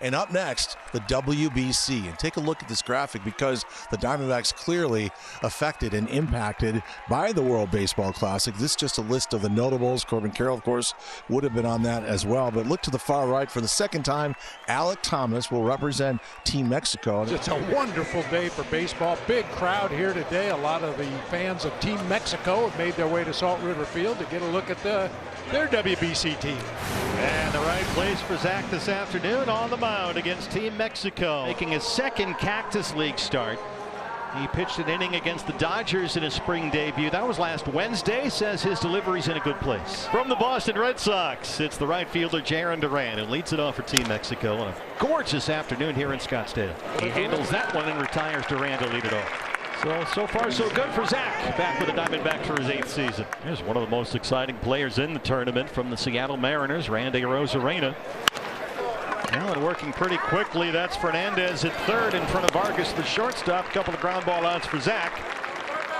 And up next, the WBC. And take a look at this graphic because the Diamondbacks clearly affected and impacted by the World Baseball Classic. This is just a list of the notables. Corbin Carroll, of course, would have been on that as well. But look to the far right. For the second time, Alek Thomas will represent Team Mexico. It's a wonderful day for baseball. Big crowd here today. A lot of the fans of Team Mexico have made their way to Salt River Field to get a look at their WBC team. And the right place for Zach this afternoon on the mound against Team Mexico, making his second Cactus League start. He pitched an inning against the Dodgers in his spring debut. That was last Wednesday. Says his delivery's in a good place. From the Boston Red Sox, it's the right fielder Jarren Duran who leads it off for Team Mexico on a gorgeous afternoon here in Scottsdale. He handles that one and retires Duran to lead it off. So far so good for Zach, back with the Diamondbacks for his 8th season. Here's one of the most exciting players in the tournament from the Seattle Mariners, Randy Arozarena. Now and working pretty quickly, that's Fernandez at third in front of Vargas, the shortstop. Couple of ground ball outs for Zach.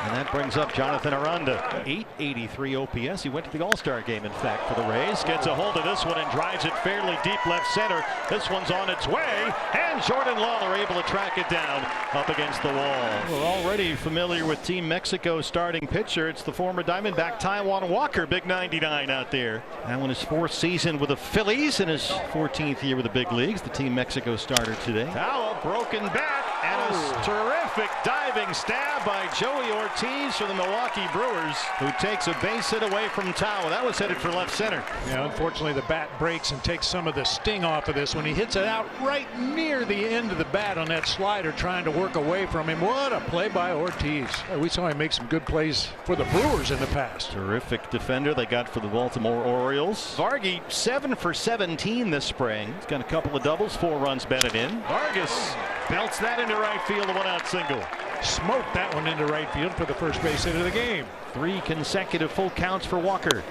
And that brings up Jonathan Aranda. 883 OPS. He went to the All-Star game, in fact, for the Rays. Gets a hold of this one and drives it fairly deep left center. This one's on its way. And Jordan Lawler able to track it down up against the wall. We're already familiar with Team Mexico's starting pitcher. It's the former Diamondback Taijuan Walker, big 99 out there. Now in his 4th season with the Phillies, in his 14th year with the big leagues, the Team Mexico starter today. Now a broken bat and a terrific diving stab by Joey Ortiz for the Milwaukee Brewers, who takes a base hit away from Tao. That was headed for left center. Yeah, unfortunately the bat breaks and takes some of the sting off of this when he hits it out right near the end of the bat on that slider, trying to work away from him. What a play by Ortiz. We saw him make some good plays for the Brewers in the past. Terrific defender they got for the Baltimore Orioles. Vargy 7 for 17 this spring. He's got a couple of doubles, 4 runs batted in. Vargas belts that into right field, a 1-out single. Smoked that one into right field for the first base hit of the game. 3 consecutive full counts for Walker.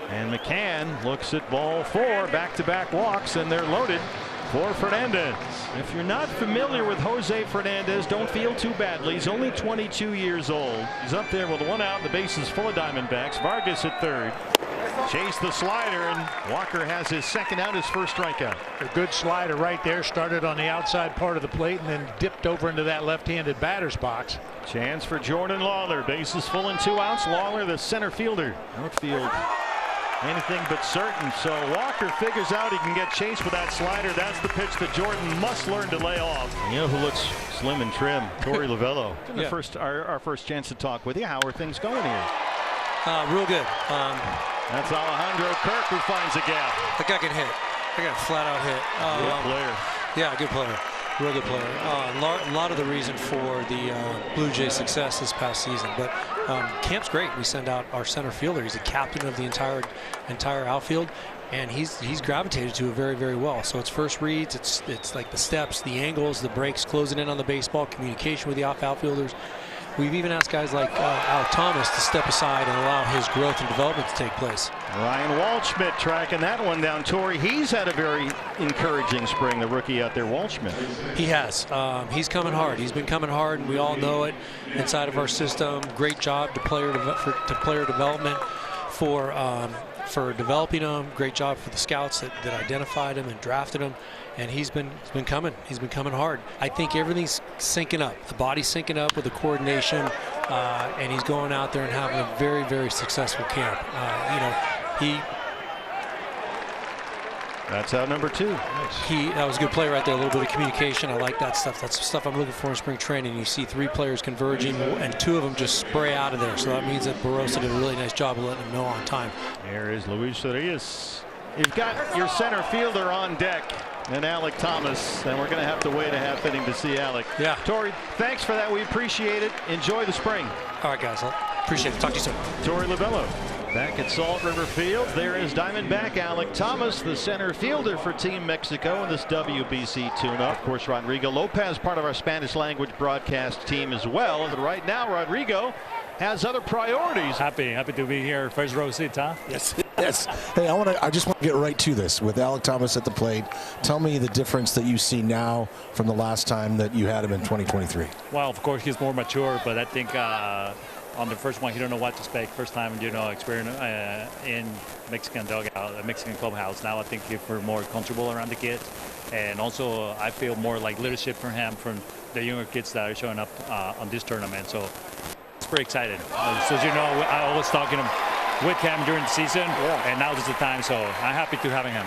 And McCann looks at ball 4, back-to-back walks, and they're loaded for Fernandez. If you're not familiar with Jose Fernandez, don't feel too badly. He's only 22 years old. He's up there with 1 out. The base is full of Diamondbacks. Vargas at third. Chase the slider, and Walker has his 2nd out, his 1st strikeout. A good slider right there. Started on the outside part of the plate and then dipped over into that left-handed batter's box. Chance for Jordan Lawler. Base is full and 2 outs. Lawler, the center fielder. Outfield anything but certain. So Walker figures out he can get chased with that slider. That's the pitch that Jordan must learn to lay off. You know who looks slim and trim? Torey Lovello. Yeah. Our first chance to talk with you. How are things going here? Real good. That's Alejandro Kirk who finds a gap. That guy can hit. I got a flat out hit. Good player. Yeah, good player. Real good player. A lot of the reason for the Blue Jays' success this past season. But camp's great. We send out our center fielder. He's the captain of the entire outfield, and he's gravitated to it very, very well. So it's first reads, it's like the steps, the angles, the breaks, closing in on the baseball, communication with the outfielders. We've even asked guys like Alek Thomas to step aside and allow his growth and development to take place. Ryan Waldschmidt tracking that one down. Torrey, he's had a very encouraging spring, the rookie out there, Waldschmidt. He has. He's coming hard. He's been coming hard, and we all know it inside of our system. Great job to player development for developing him. Great job for the scouts that identified him and drafted him. And he's been coming. He's been coming hard. I think everything's syncing up. The body's syncing up with the coordination, and he's going out there and having a very, very successful camp. That's out number 2. That was a good play right there. A little bit of communication. I like that stuff. That's the stuff I'm looking for in spring training. You see 3 players converging, and 2 of them just spray out of there. So that means that Barossa did a really nice job of letting them know on time. There is Luis Arias. You've got your center fielder on deck, and Alek Thomas, and we're going to have to wait a half inning to see Alek. Yeah. Torrey, thanks for that. We appreciate it. Enjoy the spring. All right, guys. Appreciate it. Talk to you soon. Torrey Lovello back at Salt River Field. There is Diamondback Alek Thomas, the center fielder for Team Mexico in this WBC tune-up. Of course, Rodrigo Lopez, part of our Spanish language broadcast team as well. And right now, Rodrigo has other priorities. Happy to be here. First row seat, huh? Yes. Yes. Hey, I just want to get right to this with Alek Thomas at the plate. Tell me the difference that you see now from the last time that you had him in 2023. Well, of course, he's more mature, but I think on the first one, he don't know what to expect. First time, experience in Mexican dugout, Mexican clubhouse. Now I think we're more comfortable around the kids, and also I feel more like leadership from him, from the younger kids that are showing up on this tournament. So it's pretty excited. So as you know, I always talking with him during the season, and now is the time. So I'm happy to having him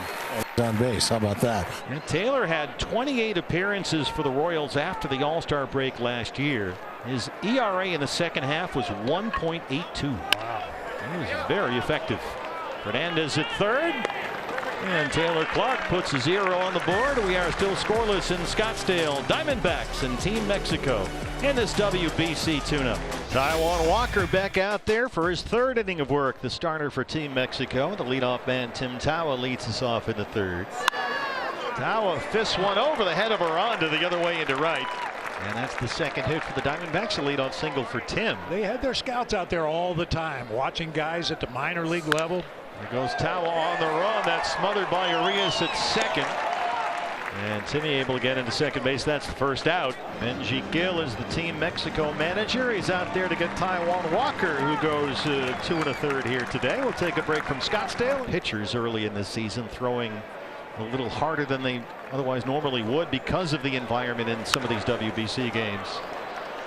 on base. How about that? And Taylor had 28 appearances for the Royals after the All-Star break last year. His ERA in the second half was 1.82. Wow. He was very effective. Fernandez at third. And Taylor Clark puts a 0 on the board. We are still scoreless in Scottsdale. Diamondbacks and Team Mexico in this WBC tune-up. Taijuan Walker back out there for his third inning of work. The starter for Team Mexico. The leadoff man Tim Tawa leads us off in the third. Tawa fists one over the head of Aranda the other way into right. And that's the second hit for the Diamondbacks, a leadoff single for Tim. They had their scouts out there all the time, watching guys at the minor league level. There goes Tawa on the run. That's smothered by Urias at second. And Timmy able to get into second base. That's the first out. Benji Gil is the Team Mexico manager. He's out there to get Taijuan Walker, who goes 2 1/3 here today. We'll take a break from Scottsdale. Pitchers early in this season throwing a little harder than they otherwise normally would because of the environment in some of these WBC games.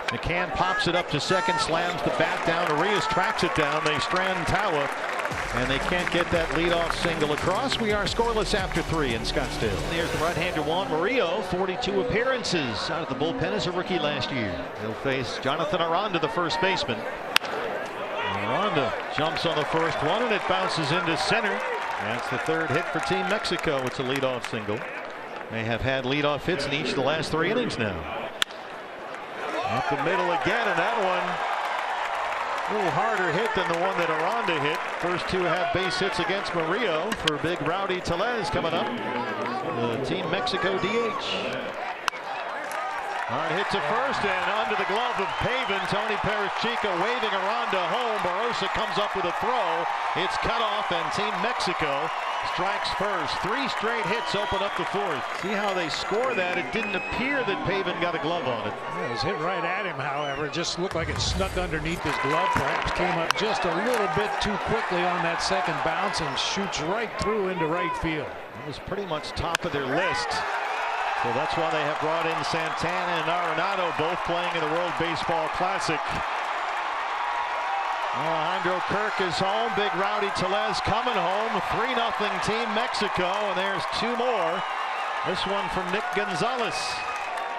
McCann pops it up to second, slams the bat down. Urias tracks it down. They strand Tawa, and they can't get that leadoff single across. We are scoreless after 3 in Scottsdale. There's the right-hander Juan Murillo, 42 appearances out of the bullpen as a rookie last year. He'll face Jonathan Aranda, the first baseman. Aranda jumps on the first one, and it bounces into center. That's the third hit for Team Mexico. It's a leadoff single. They have had leadoff hits in each of the last 3 innings now. Up the middle again, and that one a little harder hit than the one that Aranda hit. First 2 have base hits against Murillo for big Rowdy Tellez coming up. The Team Mexico DH. Hard hit to first and under the glove of Pavin. Tony Perez-Chico waving Aranda home. Barossa comes up with a throw. It's cut off, and Team Mexico strikes first. 3 straight hits open up the fourth. See how they score that? It didn't appear that Pavin got a glove on it. It was hit right at him, however. It just looked like it snuck underneath his glove. Perhaps came up just a little bit too quickly on that second bounce and shoots right through into right field. It was pretty much top of their list. So that's why they have brought in Santana and Arenado, both playing in the World Baseball Classic. Alejandro Kirk is home. Big Rowdy Tellez coming home. 3-0 Team Mexico, and there's 2 more. This one from Nick Gonzalez.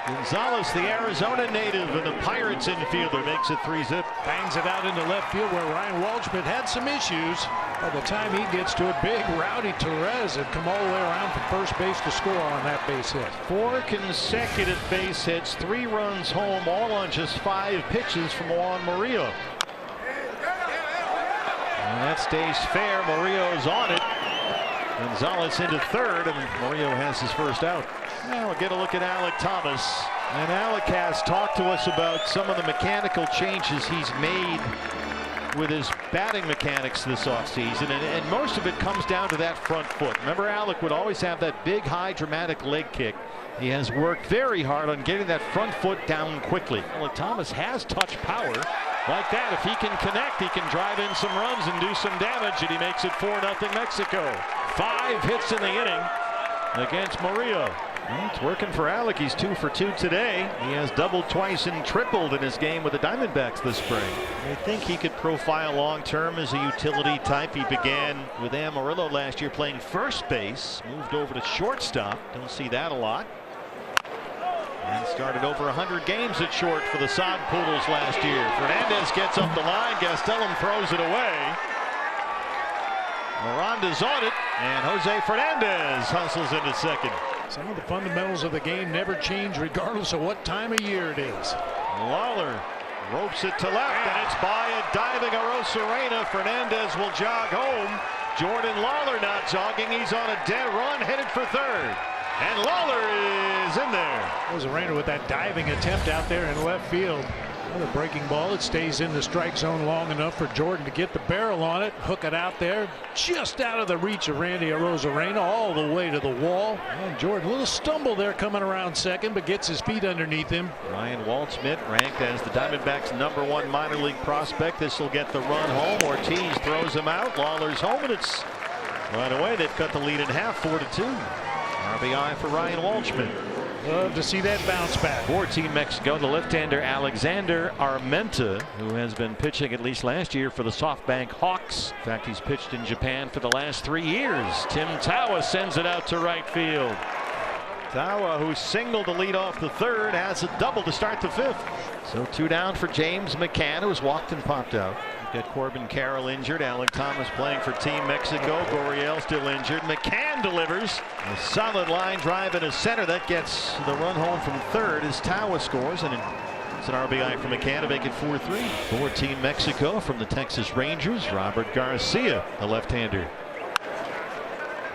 Gonzalez, the Arizona native, and the Pirates infielder, makes it 3-zip. Bangs it out into left field where Ryan Waldschmidt had some issues. By the time he gets to it, big Rowdy Tellez had come all the way around from first base to score on that base hit. 4 consecutive base hits, 3 runs home, all on just 5 pitches from Juan Murillo. And that stays fair. Murillo's on it. Gonzalez into third, and Murillo has his first out. Now we'll get a look at Alek Thomas. And Alek has talked to us about some of the mechanical changes he's made with his batting mechanics this offseason, and most of it comes down to that front foot. Remember, Alek would always have that big, high, dramatic leg kick. He has worked very hard on getting that front foot down quickly. Alek Thomas has touch power like that. If he can connect, he can drive in some runs and do some damage, and he makes it 4-0 Mexico. 5 hits in the inning against Murillo. Well, it's working for Alek. He's 2 for 2 today. He has doubled twice and tripled in his game with the Diamondbacks this spring. I think he could profile long-term as a utility type. He began with Amarillo last year playing first base, moved over to shortstop. Don't see that a lot. And started over 100 games at short for the Sod Poodles last year. Fernandez gets up the line. Gastelum throws it away. Miranda's on it, and Jose Fernandez hustles into second. Some of the fundamentals of the game never change regardless of what time of year it is. Lawler ropes it to left, and it's by a diving Arozarena. Fernandez will jog home. Jordan Lawler not jogging. He's on a dead run, headed for third. And Lawler is in there. Arozarena with that diving attempt out there in left field. The breaking ball, it stays in the strike zone long enough for Jordan to get the barrel on it, hook it out there, just out of the reach of Randy Arozarena, all the way to the wall. And Jordan, a little stumble there coming around second, but gets his feet underneath him. Ryan Waldschmidt, ranked as the Diamondbacks' #1 minor league prospect. This will get the run home. Ortiz throws him out. Lawler's home, and it's right away. They've cut the lead in half, 4-2. RBI for Ryan Waldschmidt. Love to see that bounce back. For Team Mexico, the left-hander Alexander Armenta, who has been pitching at least last year for the SoftBank Hawks. In fact, he's pitched in Japan for the last 3 years. Tim Tawa sends it out to right field. Tawa, who singled to lead off the third, has a double to start the fifth. So 2 down for James McCann, who was walked and popped out. You've got Corbin Carroll injured. Alec Thomas playing for Team Mexico. Gurriel still injured. McCann delivers a solid line drive in his center. That gets the run home from third as Tawa scores, and it's an RBI for McCann to make it 4-3. For Team Mexico from the Texas Rangers, Robert Garcia, the left-hander.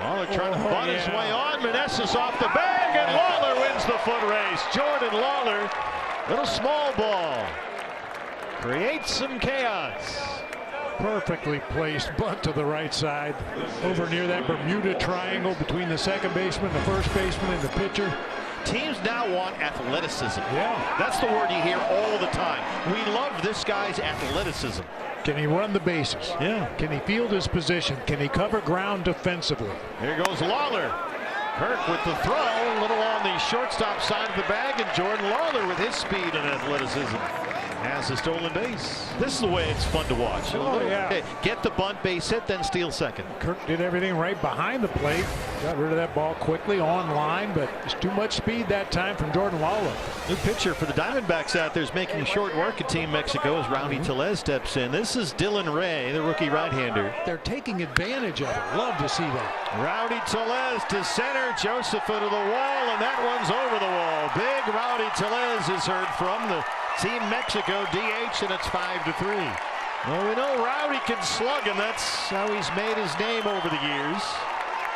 Lawler trying to butt his way on. Meneses off the bag, and Lawler wins the foot race. Jordan Lawler, little small ball, creates some chaos. Perfectly placed bunt to the right side, over near that Bermuda Triangle between the second baseman, the first baseman, and the pitcher. Teams now want athleticism. Yeah. That's the word you hear all the time. We love this guy's athleticism. Can he run the bases? Yeah. Can he field his position? Can he cover ground defensively? Here goes Lawler. Kirk with the throw, a little on the shortstop side of the bag, and Jordan Lawler with his speed and athleticism has a stolen base. This is the way it's fun to watch. Get the bunt, base hit, then steal second. Kirk did everything right behind the plate. Got rid of that ball quickly on line, but it's too much speed that time from Jordan Lawler. New pitcher for the Diamondbacks out there is making short work of Team Mexico as Rowdy Tellez steps in. This is Dylan Ray, the rookie right-hander. They're taking advantage of it. Love to see that. Rowdy Tellez to center, Joseph to the wall, and that one's over the wall. Big Rowdy Tellez is heard from the Team Mexico DH, and it's 5-3. Well, we know Rowdy can slug, and that's how he's made his name over the years.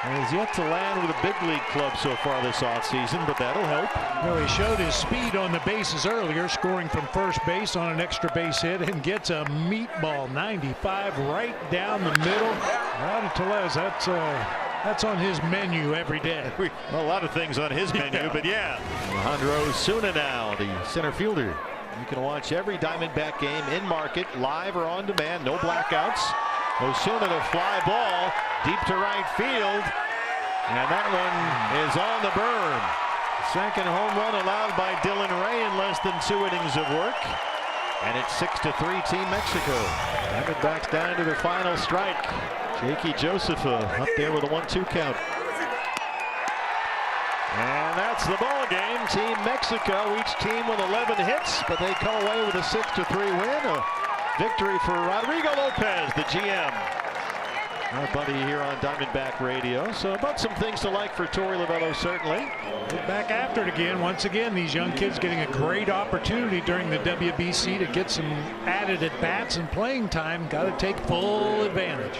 And he's yet to land with a big league club so far this offseason, but that'll help. Well, he showed his speed on the bases earlier, scoring from first base on an extra base hit, and gets a meatball 95 right down the middle. Rowdy Tellez, that's on his menu every day. A lot of things on his menu, but yeah. Alejandro Osuna now, the center fielder. You can watch every Diamondback game in market, live or on demand, no blackouts. Osuna, the fly ball deep to right field, and that one is on the burn. Second home run allowed by Dylan Ray in less than 2 innings of work, and it's 6-3 Team Mexico. Diamondbacks down to the final strike. Jakey Joseph up there with a 1-2 count. And that's the ball game. Team Mexico, each team with 11 hits, but they come away with a 6-3 win. A victory for Rodrigo Lopez, the GM. Our buddy here on Diamondback Radio. So about some things to like for Torey Lovullo, certainly. Get back after it again. Once again, these young kids getting a great opportunity during the WBC to get some added at-bats and playing time. Got to take full advantage.